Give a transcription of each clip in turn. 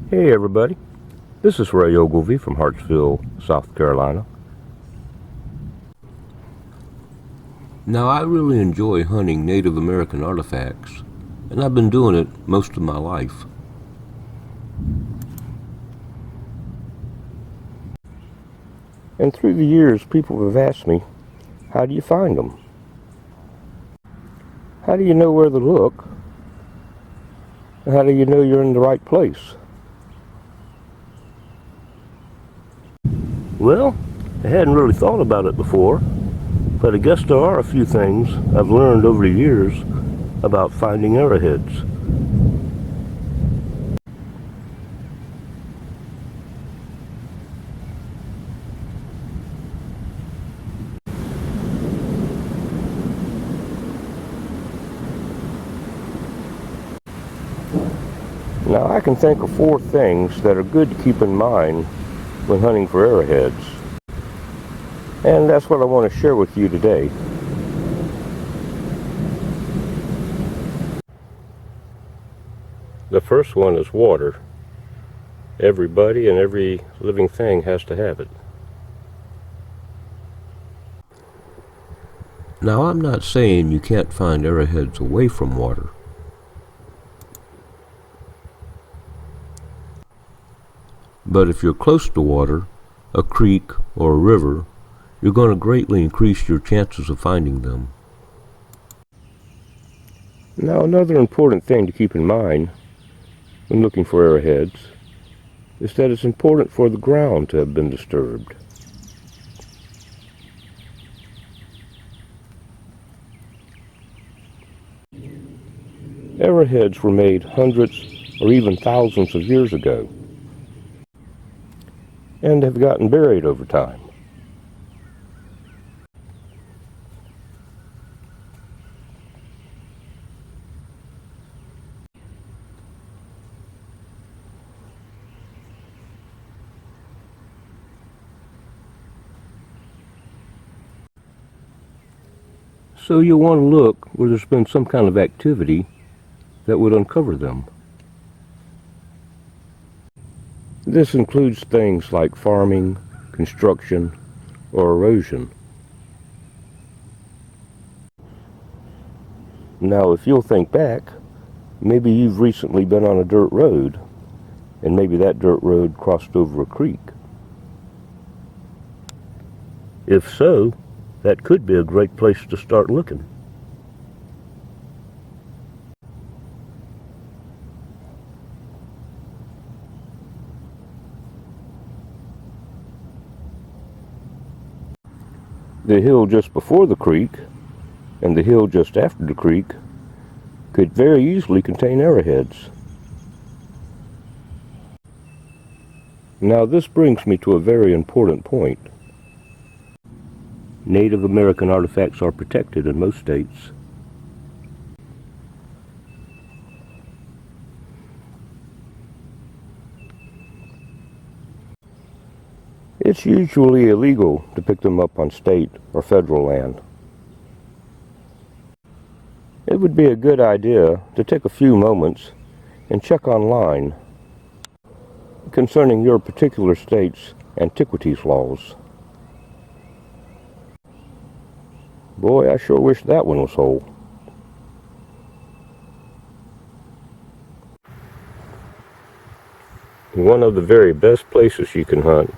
Hey everybody, this is Ray Ogilvy from Hartsville, South Carolina. Now I really enjoy hunting Native American artifacts, and I've been doing it most of my life. And through the years, people have asked me, how do you find them? How do you know where to look? And how do you know you're in the right place? Well, I hadn't really thought about it before, but I guess there are a few things I've learned over the years about finding arrowheads. Now I can think of 4 things that are good to keep in mind when hunting for arrowheads. And that's what I want to share with you today. The first one is water. Everybody and every living thing has to have it. Now I'm not saying you can't find arrowheads away from water. But if you're close to water, a creek or a river, you're going to greatly increase your chances of finding them. Now another important thing to keep in mind when looking for arrowheads is that it's important for the ground to have been disturbed. Arrowheads were made hundreds or even thousands of years ago and have gotten buried over time. So you'll want to look where there's been some kind of activity that would uncover them. This includes things like farming, construction, or erosion. Now if you'll think back, maybe you've recently been on a dirt road, and maybe that dirt road crossed over a creek. If so, that could be a great place to start looking. The hill just before the creek and the hill just after the creek could very easily contain arrowheads. Now this brings me to a very important point. Native American artifacts are protected in most states. It's usually illegal to pick them up on state or federal land. It would be a good idea to take a few moments and check online concerning your particular state's antiquities laws. Boy, I sure wish that one was whole. One of the very best places you can hunt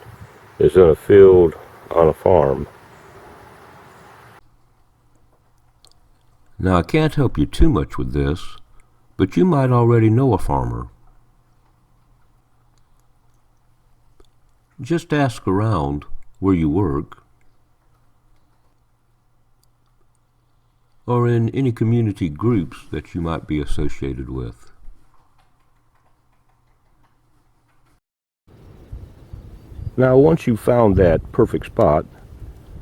is in a field on a farm. Now I can't help you too much with this, but you might already know a farmer. Just ask around where you work, or in any community groups that you might be associated with. Now once you've found that perfect spot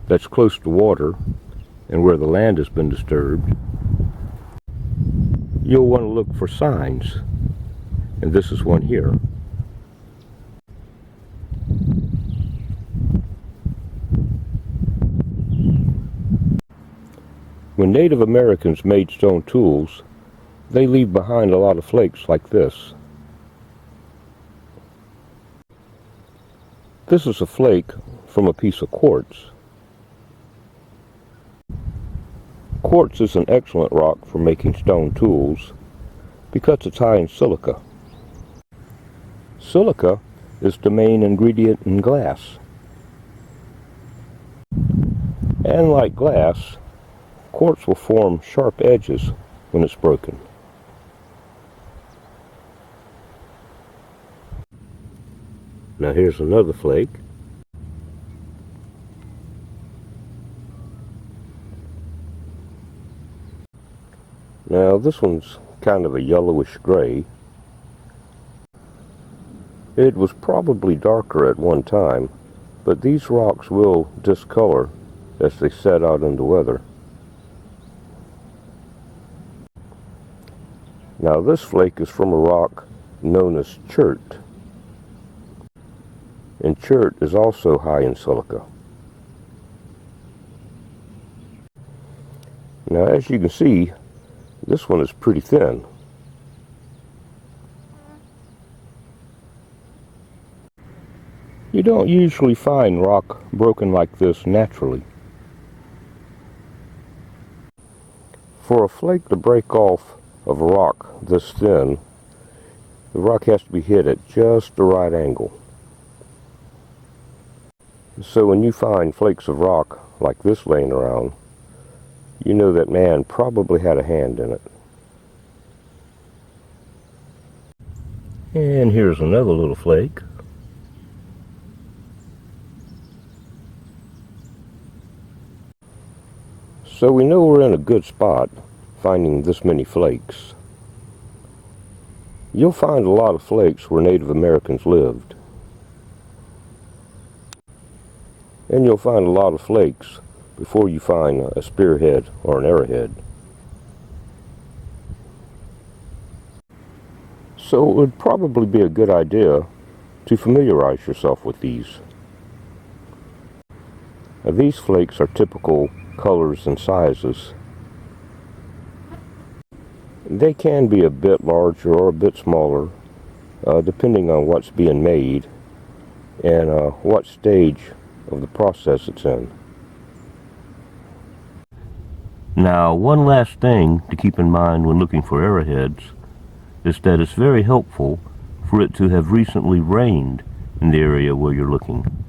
that's close to water and where the land has been disturbed, you'll want to look for signs, and this is one here. When Native Americans made stone tools, they leave behind a lot of flakes like this. This is a flake from a piece of quartz. Quartz is an excellent rock for making stone tools because it's high in silica. Silica is the main ingredient in glass. And like glass, quartz will form sharp edges when it's broken. Now here's another flake. Now this one's kind of a yellowish gray. It was probably darker at one time, but these rocks will discolor as they set out in the weather. Now this flake is from a rock known as chert. And chert is also high in silica. Now as you can see, this one is pretty thin. You don't usually find rock broken like this naturally. For a flake to break off of a rock this thin, the rock has to be hit at just the right angle. So when you find flakes of rock like this laying around, you know that man probably had a hand in it. And here's another little flake. So we know we're in a good spot finding this many flakes. You'll find a lot of flakes where Native Americans lived. And you'll find a lot of flakes before you find a spearhead or an arrowhead. So it would probably be a good idea to familiarize yourself with these. Now, these flakes are typical colors and sizes. They can be a bit larger or a bit smaller, depending on what's being made and what stage of the process it's in. Now, one last thing to keep in mind when looking for arrowheads is that it's very helpful for it to have recently rained in the area where you're looking.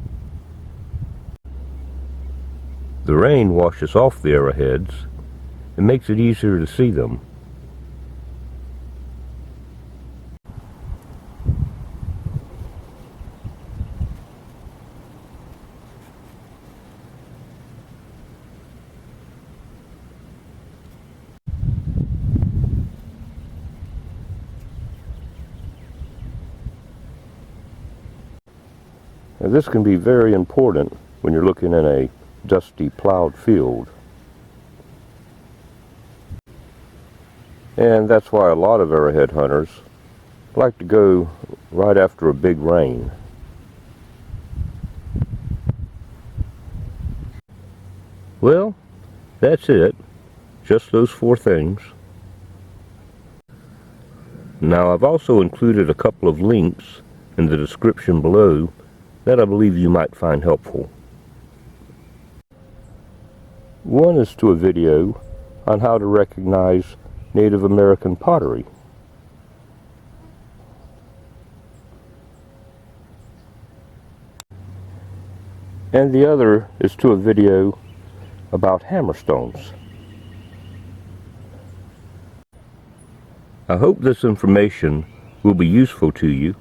The rain washes off the arrowheads and makes it easier to see them. Now, this can be very important when you're looking in a dusty plowed field. And that's why a lot of arrowhead hunters like to go right after a big rain. Well, that's it. Just those 4 things. Now, I've also included a couple of links in the description below that I believe you might find helpful. One is to a video on how to recognize Native American pottery. And the other is to a video about hammerstones. I hope this information will be useful to you,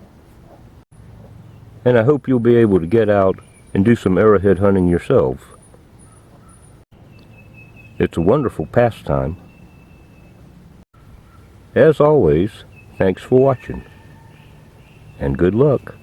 and I hope you'll be able to get out and do some arrowhead hunting yourself. It's a wonderful pastime. As always, thanks for watching, and good luck.